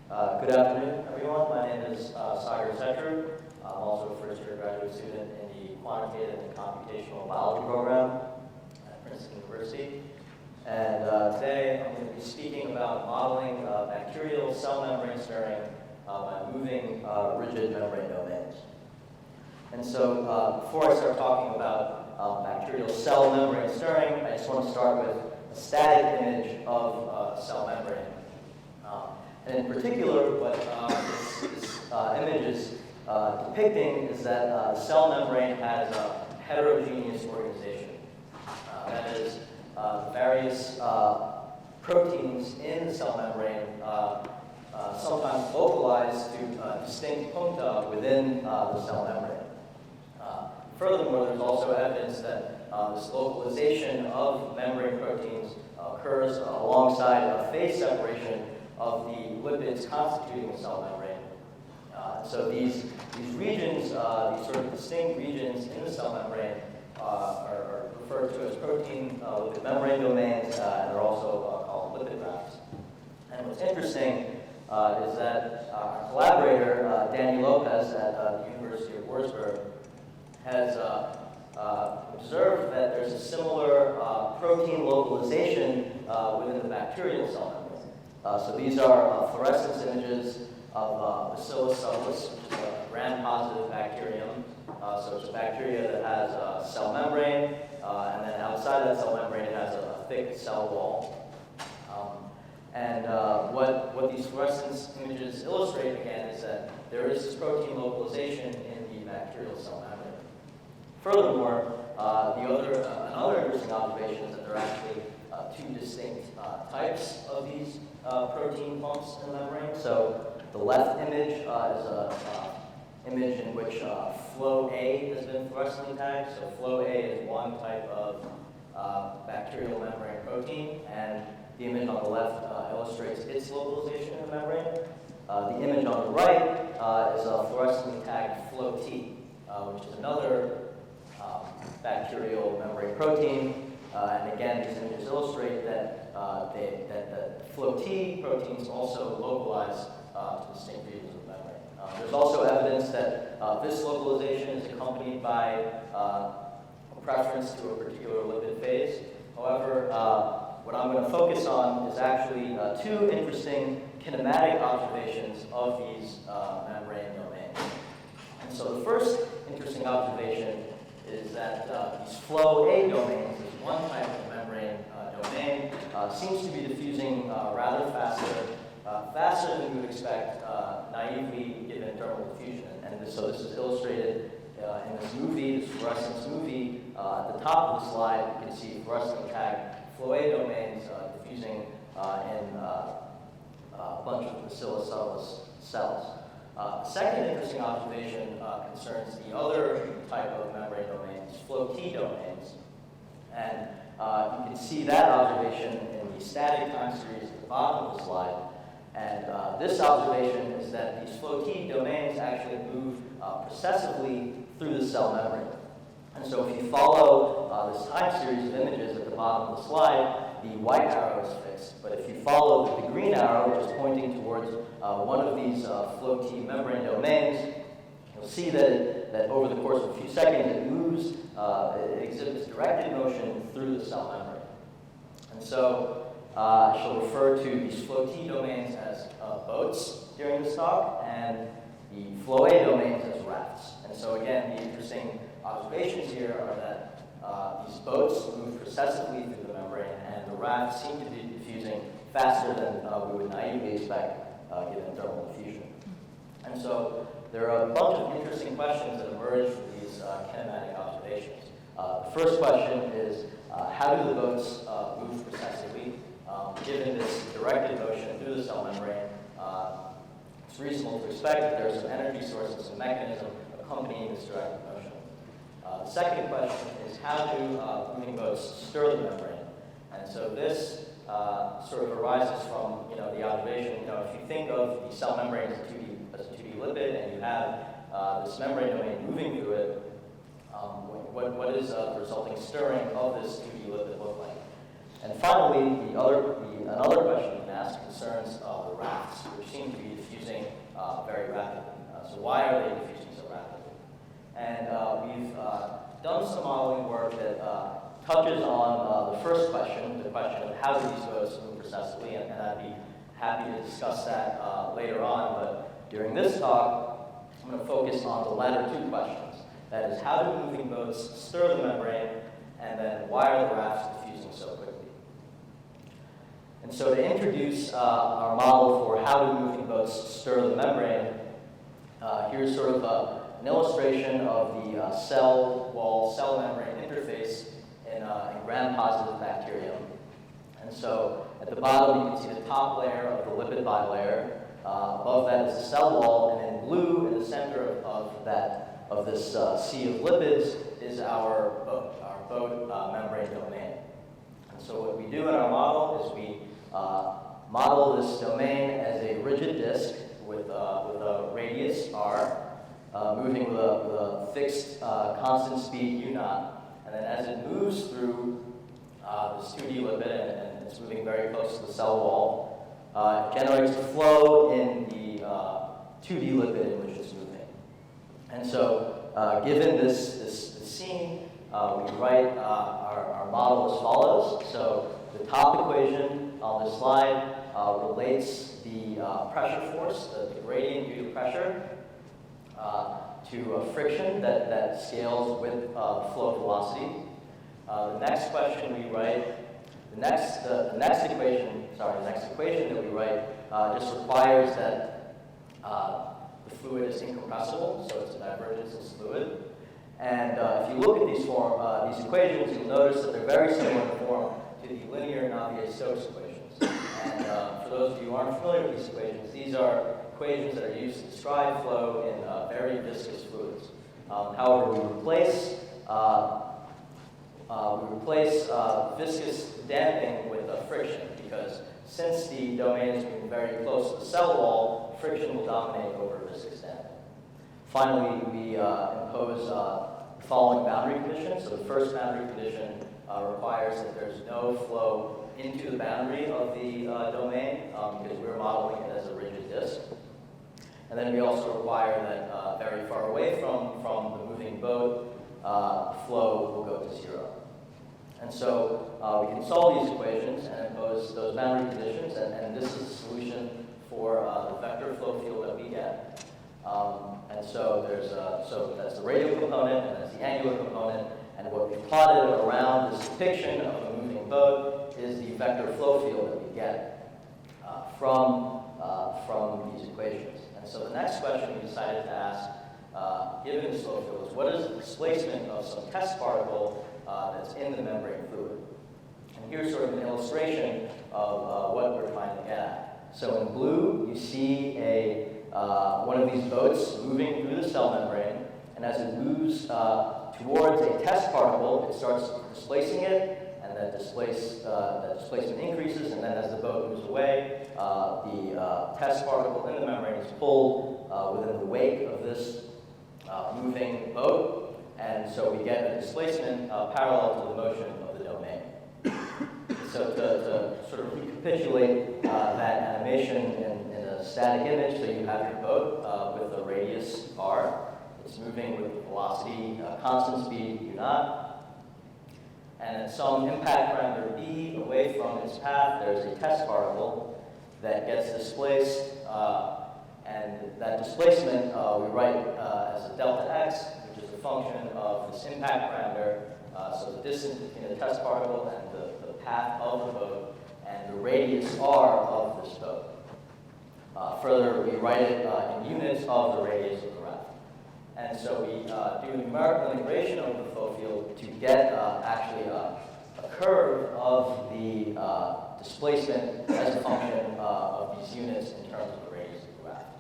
Good afternoon, everyone. My name is Setru. I'm also a first-year graduate student in the Quantitative and Computational Biology program at Princeton University. And today I'm going to be speaking about modeling bacterial cell membrane stirring by moving rigid membrane domains. And so before I start talking about bacterial cell membrane stirring, I just want to start with a static image of a cell membrane. And in particular, what this image is depicting is that the cell membrane has a heterogeneous organization. That is, various proteins in the cell membrane sometimes localized to distinct puncta within the cell membrane. Furthermore, there's also evidence that this localization of membrane proteins occurs alongside a phase separation of the lipids constituting the cell membrane. So these regions, these sort of distinct regions in the cell membrane are referred to as protein lipid membrane domains, and they're also called lipid rafts. And what's interesting is that our collaborator, Danny Lopez at the University of Würzburg, has observed that there's a similar protein localization within the bacterial cell membrane. So these are fluorescence images of Bacillus subtilis, which is a gram-positive bacterium. So it's a bacteria that has a cell membrane, and then outside that cell membrane it has a thick cell wall. And what these fluorescence images illustrate, again, is that there is this protein localization in the bacterial cell membrane. Furthermore, another interesting observation is that there are actually two distinct types of these protein pumps in the membrane. So the left image is an image in which flow A has been fluorescently tagged. So flow A is one type of bacterial membrane protein, and the image on the left illustrates its localization in the membrane. The image on the right is a fluorescently tagged flow T, which is another bacterial membrane protein. And again, these images illustrate that that flow T proteins also localize to distinct regions of the membrane. There's also evidence that this localization is accompanied by a preference to a particular lipid phase. However, what I'm going to focus on is actually two interesting kinematic observations of these membrane domains. And so the first interesting observation is that these flow A domains, this one type of membrane domain, seems to be diffusing rather faster than you would expect naively given thermal diffusion. And so this is illustrated in this movie, this fluorescence movie. At the top of the slide, you can see fluorescently tagged flow A domains diffusing in a bunch of Bacillus subtilis cells. The second interesting observation concerns the other type of membrane domains, flow T domains. And you can see that observation in the static time series at the bottom of the slide. And this observation is that these flow T domains actually move processively through the cell membrane. And so if you follow this time series of images at the bottom of the slide, the white arrow is fixed. But if you follow the green arrow, which is pointing towards one of these flow T membrane domains, you'll see that over the course of a few seconds it moves, it exhibits directed motion through the cell membrane. And so I shall refer to these flow T domains as boats during this talk, and the flow A domains as rafts. And so again, the interesting observations here are that these boats move processively through the membrane, and the rafts seem to be diffusing faster than we would naively expect given thermal diffusion. And so there are a bunch of interesting questions that emerge from these kinematic observations. The first question is, how do the boats move processively? Given this directed motion through the cell membrane, it's reasonable to expect that there's some energy source and some mechanism accompanying this directed motion. The second question is, how do moving boats stir the membrane? And so this sort of arises from the observation. If you think of the cell membrane as a 2D lipid, and you have this membrane domain moving through it, what is the resulting stirring of this 2D lipid look like? And finally, another question you can ask concerns the rafts, which seem to be very rapidly. So why are they diffusing so rapidly? And we've done some modeling work that touches on the first question, the question of how do these boats move precisely, and I'd be happy to discuss that later on, but during this talk, I'm going to focus on the latter two questions. That is, how do moving boats stir the membrane, and then why are the rafts diffusing so quickly? And so to introduce our model for how do moving boats stir the membrane, here's sort of an illustration of the cell wall, cell membrane interface in gram-positive bacterium. And so at the bottom, you can see the top layer of the lipid bilayer. Above that is the cell wall, and in blue, in the center of this sea of lipids, is our boat membrane domain. And so what we do in our model is we model this domain as a rigid disk with a radius r, moving with a fixed constant speed u0, and then as it moves through this 2D lipid, and it's moving very close to the cell wall, it generates a flow in the 2D lipid in which it's moving. And so given this scene, we write our model as follows. So the top equation on this slide relates the pressure force, the gradient due to pressure, to a friction that scales with flow velocity. The next question we write, the next equation that we write just requires that the fluid is incompressible, so it's a divergenceless fluid. And if you look at these equations, you'll notice that they're very similar in form to the linear Navier-Stokes equations. And for those of you who aren't familiar with these equations, these are equations that are used to describe flow in very viscous fluids. However, we replace viscous damping with friction, because since the domain is moving very close to the cell wall, friction will dominate over viscous damping. Finally, we impose the following boundary conditions. So the first boundary condition requires that there's no flow into the boundary of the domain, because we're modeling it as a rigid disk. And then we also require that very far away from the moving boat, flow will go to zero. And so we can solve these equations and impose those boundary conditions, and this is the solution for the vector flow field that we get. And so so that's the radial component, and that's the angular component, and what we've plotted around this depiction of a moving boat is the vector flow field that we get from these equations. And so the next question we decided to ask, given this flow field, is what is the displacement of some test particle that's in the membrane fluid? And here's sort of an illustration of what we're trying to get at. So in blue, you see one of these boats moving through the cell membrane, and as it moves towards a test particle, it starts displacing it, and that displacement increases, and then as the boat moves away, the test particle in the membrane is pulled within the wake of this moving boat, and so we get a displacement parallel to the motion of the domain. So to sort of recapitulate that animation in a static image, so you have your boat with a radius r. It's moving with velocity, constant speed u0. And at some impact parameter b away from its path, there's a test particle that gets displaced. And that displacement we write as a delta x, which is a function of this impact parameter. So the distance between the test particle and the path of the boat, and the radius r of this boat. Further, we write it in units of the radius of the raft. And so we do numerical integration of the flow field to get actually a curve of the displacement as a function of these units in terms of the radius of the raft.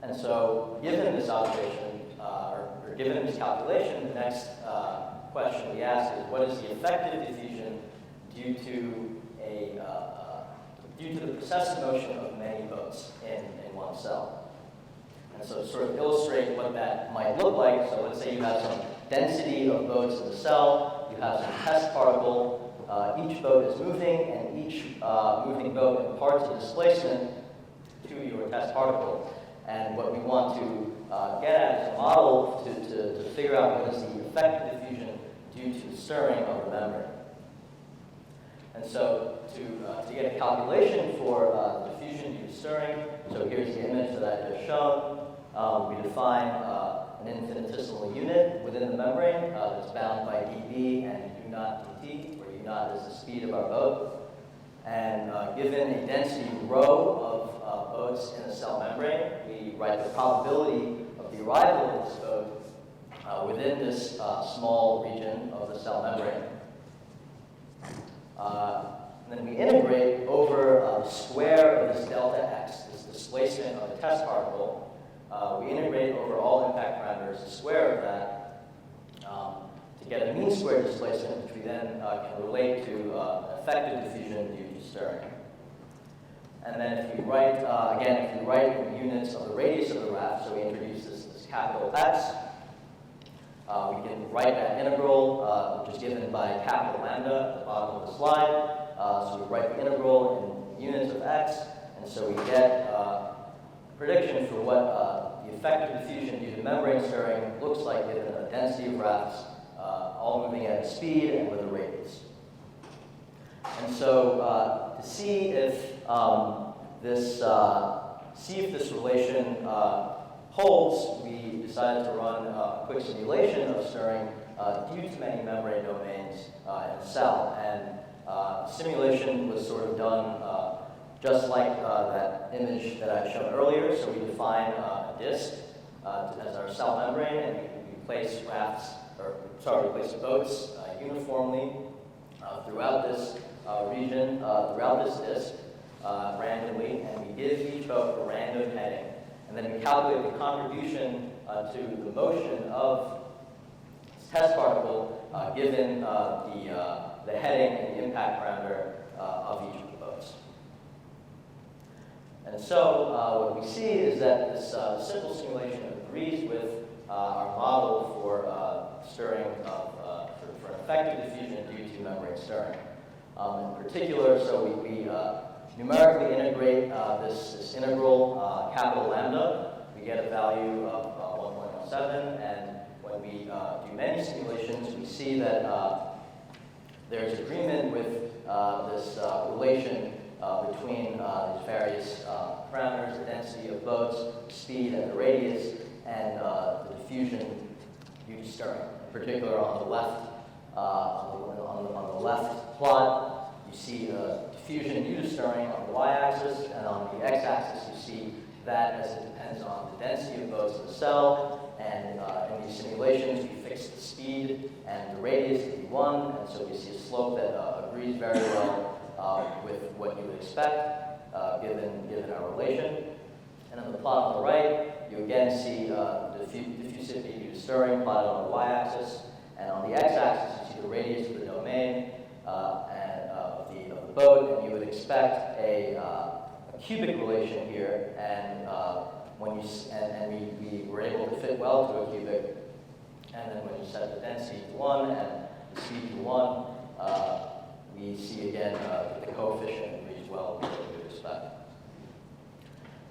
And so given this observation, or given this calculation, the next question we ask is, what is the effective diffusion due to the precessive motion of many boats in one cell? And so to sort of illustrate what that might look like, so let's say you have some density of boats in the cell, you have some test particle, each boat is moving, and each moving boat imparts a displacement to your test particle. And what we want to get at is a model to figure out what is the effect of diffusion due to the stirring of the membrane. And so to get a calculation for diffusion due to stirring, so here's the image that I just shown. We define an infinitesimal unit within the membrane that's bound by dB and U naught dt, where U naught is the speed of our boat. And given a density rho of boats in a cell membrane, we write the probability of the arrival of this boat within this small region of the cell membrane. And then we integrate over the square of this delta x, this displacement of the test particle. We integrate over all impact parameters, the square of that, to get a mean square displacement, which we then can relate to effective diffusion due to stirring. And then if we write, again, if we write in units of the radius of the raft, so we introduce this capital X, we can write that integral, which is given by capital lambda at the bottom of the slide. So we write the integral in units of x, and so we get a prediction for what the effect of diffusion due to membrane stirring looks like given a density of rafts, all moving at a speed and with a radius. And so to see if this relation holds, we decided to run a quick simulation of stirring due to many membrane domains in a cell. And simulation was sort of done just like that image that I showed earlier. So we define a disk as our cell membrane, and we place place boats uniformly throughout this region, throughout this disk, randomly, and we give each boat a random heading. And then we calculate the contribution to the motion of this test particle given the heading and the impact parameter of each of the boats. And so what we see is that this simple simulation agrees with our model for stirring for an effective diffusion due to membrane stirring. In particular, so we numerically integrate this integral capital lambda. We get a value of 1.17, and when we do many simulations, we see that there's agreement with this relation between these various parameters, the density of boats, speed, and the radius, and the diffusion due to stirring. In particular, on the left, on the left plot, you see diffusion due to stirring on the y-axis, and on the x-axis, you see that as it depends on the density of boats in the cell. And in these simulations, we fix the speed and the radius to be 1, and so we see a slope that agrees very well with what you would expect given our relation. And on the plot on the right, you again see diffusivity due to stirring plotted on the y-axis, and on the x-axis, you see the radius of the domain and of the boat, and you would expect a cubic relation here, and we were able to fit well to a cubic, and then when you set the density to 1 and the speed to 1, we see again that the coefficient agrees well with what we would expect.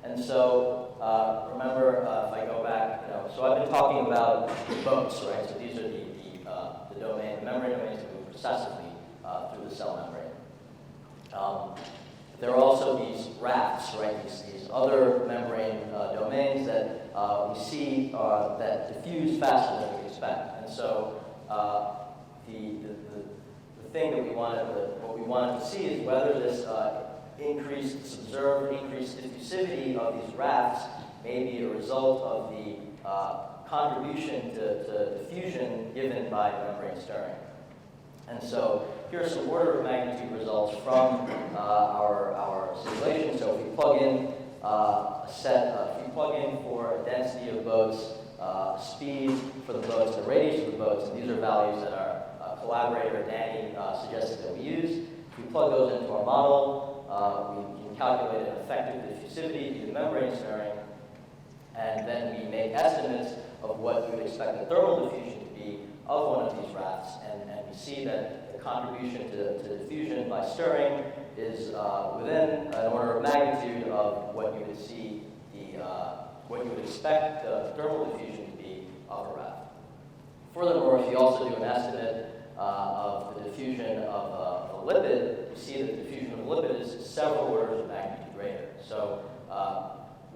And so remember, if I go back, so I've been talking about boats, right? So these are the domain, the membrane domains that move processively through the cell membrane. There are also these rafts, right? These other membrane domains that we see that diffuse faster than we expect. And so the thing that what we wanted to see is whether this observed increased diffusivity of these rafts may be a result of the contribution to diffusion given by membrane stirring. And so here are some order of magnitude results from our simulation. So if we plug in if we plug in for a density of boats, speed for the boats, the radius of the boats, and these are values that our collaborator Danny suggested that we use. If we plug those into our model, we can calculate an effective diffusivity due to membrane stirring, and then we make estimates of what we would expect the thermal diffusion to be of one of these rafts, and we see that the contribution to diffusion by stirring is within an order of magnitude of what you would see what you would expect the thermal diffusion to be of a raft. Furthermore, if you also do an estimate of the diffusion of a lipid, you see that the diffusion of a lipid is several orders of magnitude greater. So,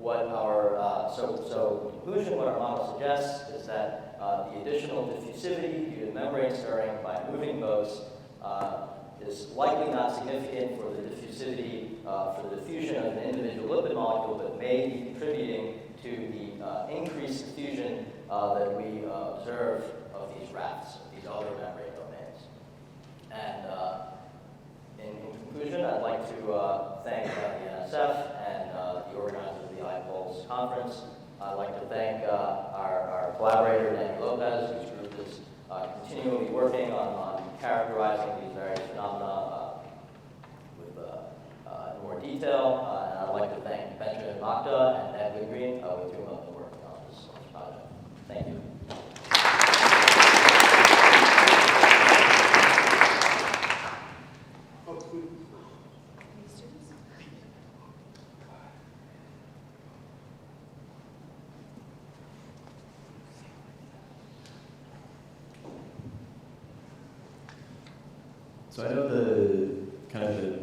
in conclusion, what our model suggests is that the additional diffusivity due to membrane stirring by moving boats is likely not significant for the diffusivity for the diffusion of an individual lipid molecule, but may be contributing to the increased diffusion that we observe of these rafts, these other membrane domains. And in conclusion, I'd like to thank the NSF and the organizers of the iPoLS conference. I'd like to thank our collaborator, Danny Lopez, whose group is continually working on characterizing these various phenomena in more detail. And I'd like to thank Benjamin Makta and Ed Green, with whom I've been working on this project. Thank you. So I know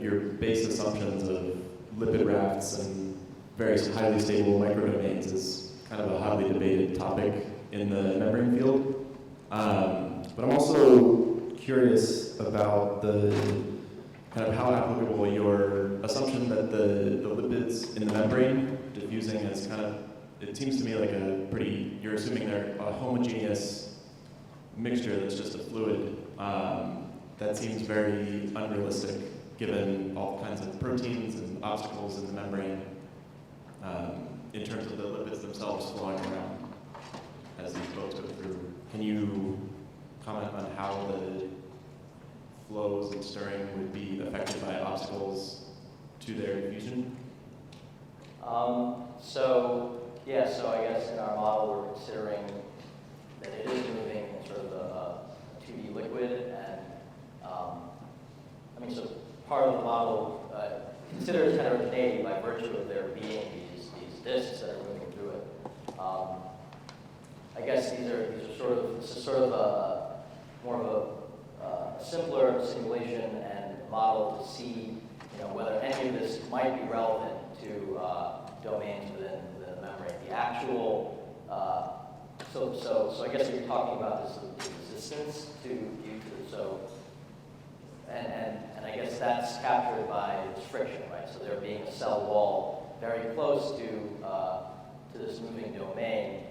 your base assumptions of lipid rafts and various highly stable microdomains is kind of a hotly debated topic in the membrane field. But I'm also curious about the kind of how applicable your assumption that the lipids in the membrane diffusing as it seems to me like you're assuming they're a homogeneous mixture that's just a fluid. That seems very unrealistic given all kinds of proteins and obstacles in the membrane in terms of the lipids themselves flowing around as these boats go through. Can you comment on how the flows and stirring would be affected by obstacles to their diffusion? So I guess in our model we're considering that it is moving in sort of a 2D liquid, and so part of the model considers heterogeneity by virtue of there being these disks that are moving through it. I guess this is sort of more of a simpler simulation and model to see whether any of this might be relevant to domains within the membrane. The actual so I guess you're talking about this resistance and I guess that's captured by this friction, right? So there being a cell wall very close to this moving domain,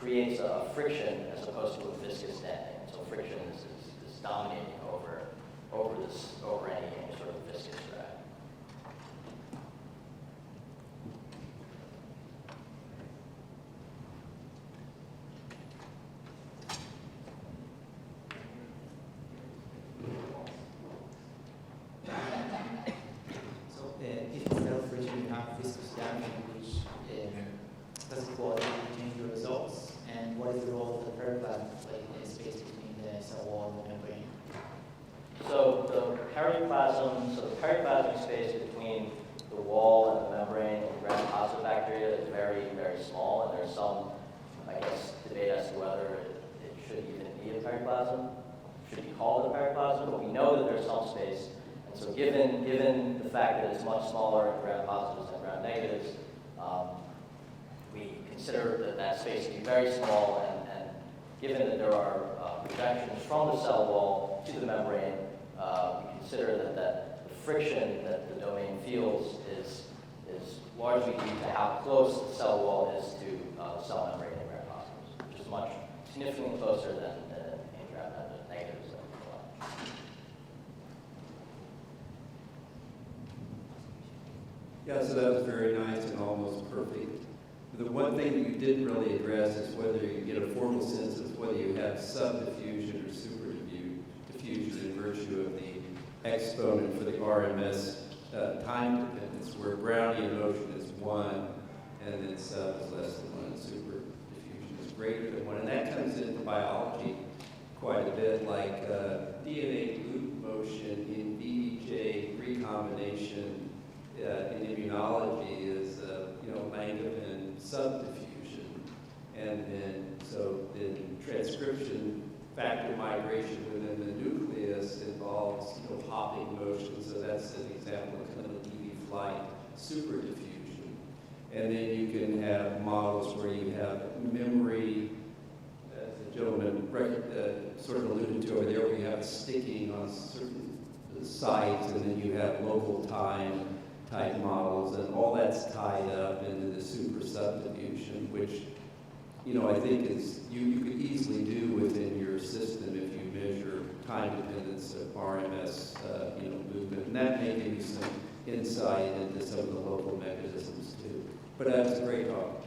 creates a friction as opposed to a viscous denting. So friction is dominating over any sort of viscous drag. If instead of friction you have viscous damping, which does it cause change the results, and what is the role of the periplasm play in the space between the cell wall and the membrane? So the periplasmic space between the wall and the membrane in gram-positive bacteria is very, very small, and there's some, I guess, debate as to whether it should even be a periplasm, should be called a periplasm, but we know that there's some space. And so given the fact that it's much smaller in gram-positives than gram-negatives, we consider that space to be very small, and given that there are projections from the cell wall to the membrane, we consider that the friction that the domain feels is largely due to how close the cell wall is to the cell membrane in gram-positives, which is much significantly closer than in gram-negatives. Yeah, so that was very nice and almost perfect. The one thing that you didn't really address is whether you get a formal sense of whether you have subdiffusion or superdiffusion in virtue of the exponent for the RMS time dependence, where Brownian motion is 1, and then sub is less than 1, and superdiffusion is greater than 1. And that comes into biology quite a bit, like DNA loop motion in VEJ recombination in immunology is, Langevin subdiffusion. And then, so then transcription factor migration within the nucleus involves, hopping motion. So that's an example of kind of EV flight superdiffusion. And then you can have models where you have memory, as the gentleman sort of alluded to over there, where you have sticking on certain sites, and then you have local time type models, and all that's tied up into the super subdiffusion, which, I think is you could easily do within your system if you measure time dependence of RMS, movement, and that may give you some insight into some of the local mechanisms too. But that's a great talk.